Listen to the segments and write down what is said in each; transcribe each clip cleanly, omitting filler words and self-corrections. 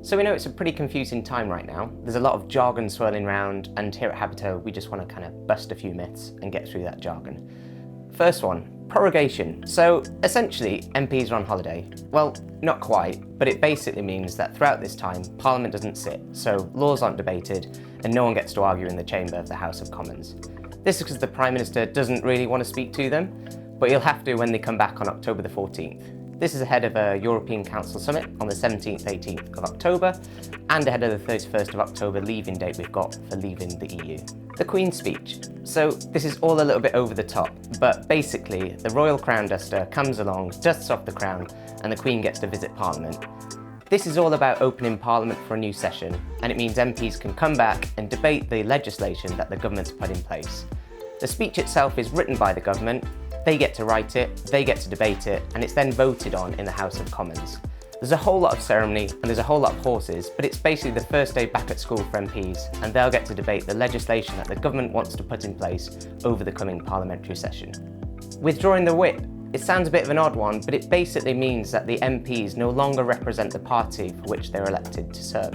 So we know it's a pretty confusing time right now. There's a lot of jargon swirling around, and here at Habito we just want to kind of bust a few myths and get through that jargon. First one, prorogation. So essentially MPs are on holiday. Well, not quite, but it basically means that throughout this time Parliament doesn't sit, so laws aren't debated and no one gets to argue in the chamber of the House of Commons. This is because the Prime Minister doesn't really want to speak to them, but he'll have to when they come back on October the 14th. This is ahead of a European Council summit on the 17th, 18th of October, and ahead of the 31st of October leaving date we've got for leaving the EU. The Queen's speech. So this is all a little bit over the top, but basically the Royal Crown Duster comes along, dusts off the crown, and the Queen gets to visit Parliament. This is all about opening Parliament for a new session, and it means MPs can come back and debate the legislation that the government's put in place. The speech itself is written by the government. They get to write it, they get to debate it, and it's then voted on in the House of Commons. There's a whole lot of ceremony and there's a whole lot of horses, but it's basically the first day back at school for MPs, and they'll get to debate the legislation that the government wants to put in place over the coming parliamentary session. Withdrawing the whip. It sounds a bit of an odd one, but it basically means that the MPs no longer represent the party for which they're elected to serve.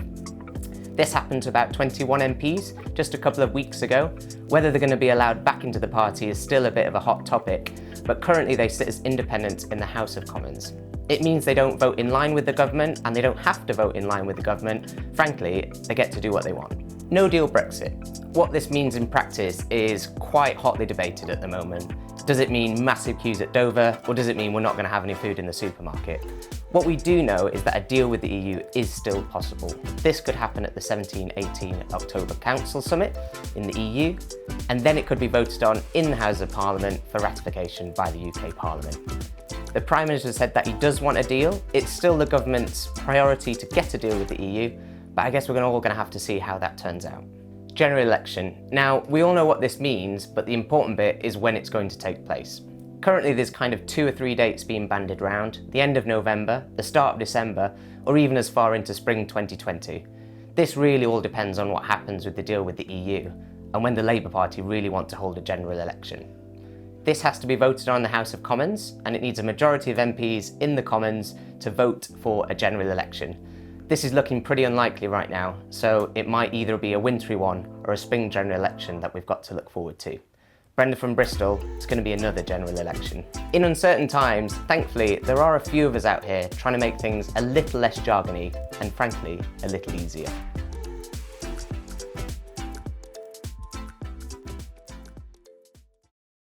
This happened to about 21 MPs just a couple of weeks ago. Whether they're going to be allowed back into the party is still a bit of a hot topic, but currently they sit as independents in the House of Commons. It means they don't vote in line with the government, and they don't have to vote in line with the government. Frankly, they get to do what they want. No Deal Brexit. What this means in practice is quite hotly debated at the moment. Does it mean massive queues at Dover, or does it mean we're not going to have any food in the supermarket? What we do know is that a deal with the EU is still possible. This could happen at the 17-18 October Council Summit in the EU, and then it could be voted on in the House of Parliament for ratification by the UK Parliament. The Prime Minister said that he does want a deal. It's still the government's priority to get a deal with the EU, but I guess we're all going to have to see how that turns out. General election. Now, we all know what this means, but the important bit is when it's going to take place. Currently, there's kind of 2 or 3 dates being bandied around: the end of November, the start of December, or even as far into spring 2020. This really all depends on what happens with the deal with the EU, and when the Labour Party really want to hold a general election. This has to be voted on in the House of Commons, and it needs a majority of MPs in the Commons to vote for a general election. This is looking pretty unlikely right now, so it might either be a wintry one or a spring general election that we've got to look forward to. Brenda from Bristol, it's going to be another general election. In uncertain times, thankfully, there are a few of us out here trying to make things a little less jargony and frankly, a little easier.